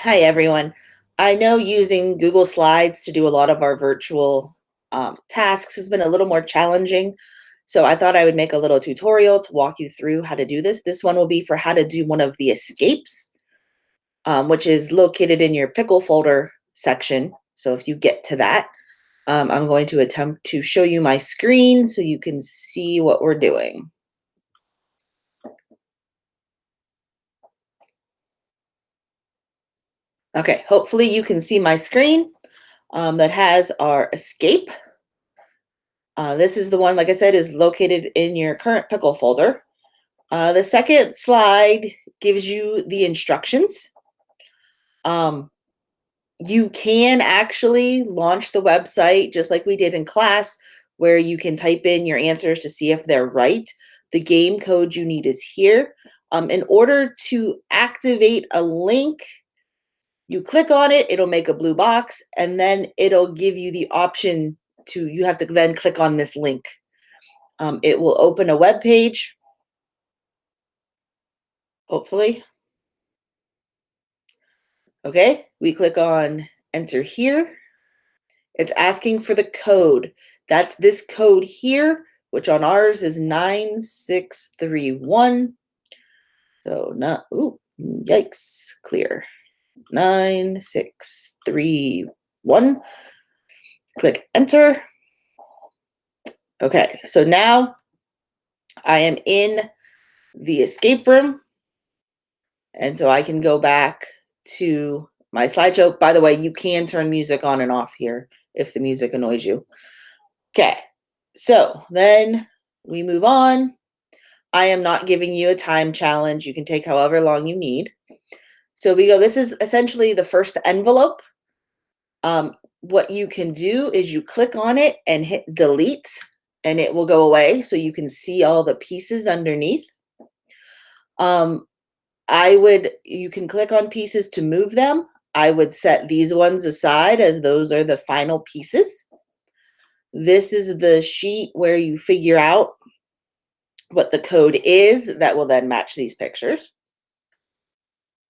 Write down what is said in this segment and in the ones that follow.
Hi, everyone. I know using Google Slides to do a lot of our virtual tasks has been a little more challenging. So I thought I would make a little tutorial to walk you through how to do this. This one will be for how to do one of the escapes, which is located in your pickle folder section. So if you get to that, I'm going to attempt to show you my screen so you can see what we're doing. Okay, hopefully you can see my screen that has our escape. This is the one, like I said, is located in your current pickle folder. The second slide gives you the instructions. Um, you can actually launch the website just like we did in class, where you can type in your answers to see if they're right. The game code you need is here. In order to activate a link, you click on it, it'll make a blue box, and then it'll give you the option to, you have to then click on this link. It will open a web page, hopefully. Okay, we click on enter here. It's asking for the code. That's this code here, which on ours is 9631. So not, ooh, yikes, clear. 9631. Click enter. Okay, so now I am in the escape room. And so I can go back to my slideshow. By the way, you can turn music on and off here if the music annoys you. Okay, so then we move on. I am not giving you a time challenge. You can take however long you need. So we go, this is essentially the first envelope. What you can do is you click on it and hit delete, and it will go away so you can see all the pieces underneath. You can click on pieces to move them. I would set these ones aside as those are the final pieces. This is the sheet where you figure out what the code is that will then match these pictures.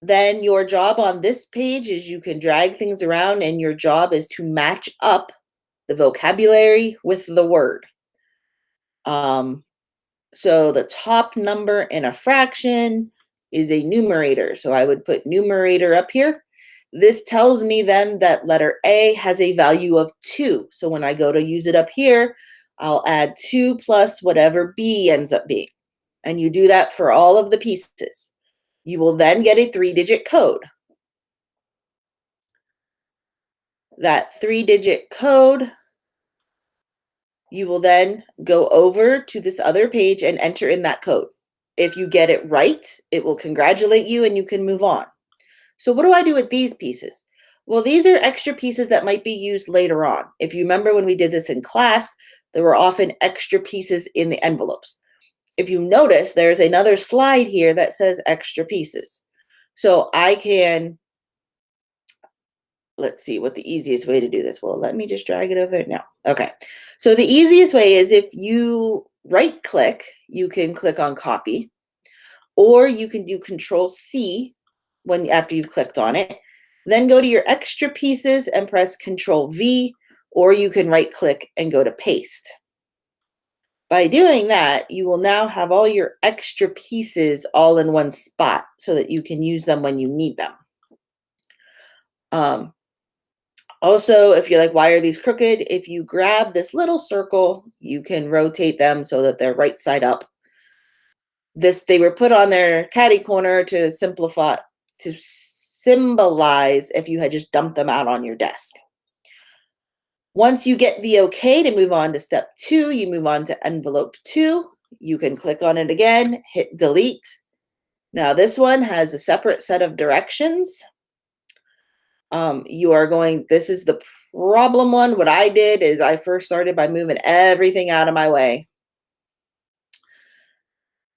Then your job on this page is you can drag things around, and your job is to match up the vocabulary with the word. So the top number in a fraction is a numerator. So I would put numerator up here. This tells me then that letter A has a value of 2. So when I go to use it up here, I'll add 2 plus whatever B ends up being. And you do that for all of the pieces. You will then get a 3-digit code. That 3-digit code, you will then go over to this other page and enter in that code. If you get it right, it will congratulate you and you can move on. So what do I do with these pieces? Well, these are extra pieces that might be used later on. If you remember when we did this in class, there were often extra pieces in the envelopes. If you notice, there's another slide here that says extra pieces. So I can, let's see what the easiest way to do this. Well, let me just drag it over there now. Okay. So the easiest way is if you right click, you can click on copy, or you can do Control C after you've clicked on it. Then go to your extra pieces and press Control V, or you can right click and go to paste. By doing that, you will now have all your extra pieces all in one spot so that you can use them when you need them. Also, if you're like, why are these crooked? If you grab this little circle, you can rotate them so that they're right side up. They were put on their catty corner to symbolize if you had just dumped them out on your desk. Once you get the okay to move on to step 2, you move on to envelope 2. You can click on it again, hit delete. Now this one has a separate set of directions. This is the problem one. What I did is I first started by moving everything out of my way.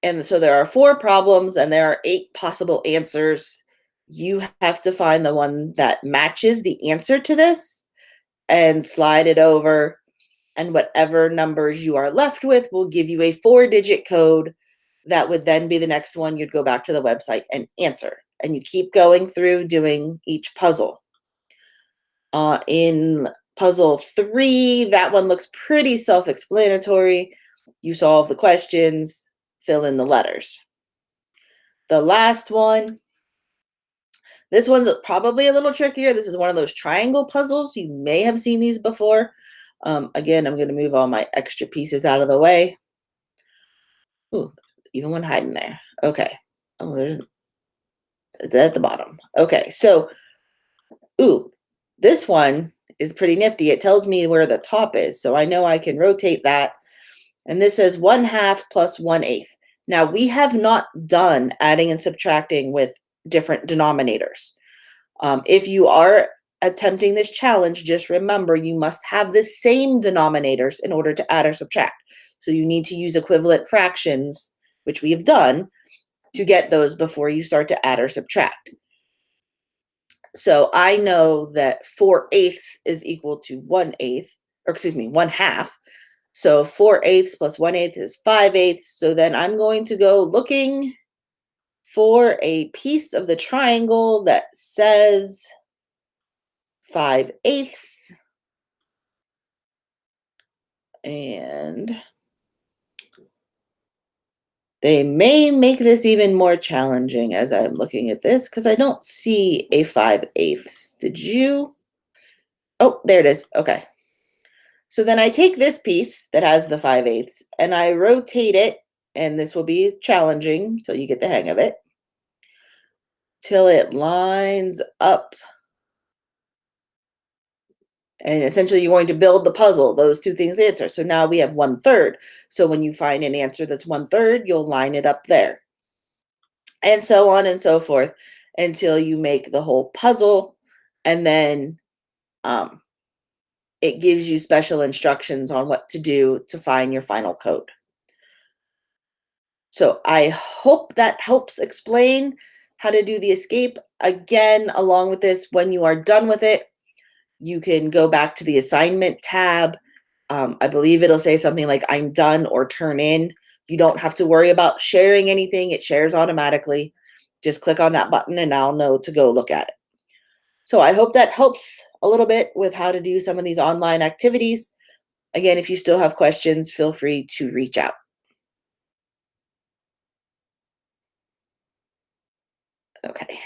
And so there are 4 problems and there are 8 possible answers. You have to find the one that matches the answer to this and slide it over. And whatever numbers you are left with will give you a 4-digit code that would then be the next one you'd go back to the website and answer. and you keep going through doing each puzzle. In puzzle 3, that one looks pretty self-explanatory. You solve the questions, fill in the letters. The last one, this one's probably a little trickier. This is one of those triangle puzzles. You may have seen these before. Again, I'm going to move all my extra pieces out of the way. Ooh, even one hiding there. Okay. Oh, there's it's at the bottom. Okay, so, ooh, this one is pretty nifty. It tells me where the top is, so I know I can rotate that. And this says 1/2 plus 1/8. Now, we have not done adding and subtracting with different denominators. If you are attempting this challenge, just remember you must have the same denominators in order to add or subtract. So you need to use equivalent fractions, which we have done, to get those before you start to add or subtract. So I know that 4/8 is equal to 1/8, or excuse me, 1/2. So 4/8 plus 1/8 is 5/8. So then I'm going to go looking for a piece of the triangle that says 5/8. And they may make this even more challenging as I'm looking at this because I don't see a 5/8. Did you? Oh, there it is. Okay. So then I take this piece that has the 5/8 and I rotate it, and this will be challenging till you get the hang of it, till it lines up. And essentially you're going to build the puzzle, those two things answer. So now we have 1/3. So when you find an answer that's 1/3, you'll line it up there. And so on and so forth until you make the whole puzzle. And then um, it gives you special instructions on what to do to find your final code. So I hope that helps explain how to do the escape. Again, along with this, when you are done with it, you can go back to the assignment tab. I believe it'll say something like I'm done or turn in. You don't have to worry about sharing anything. It shares automatically. Just click on that button and I'll know to go look at it. So I hope that helps a little bit with how to do some of these online activities. Again, if you still have questions, feel free to reach out. Okay.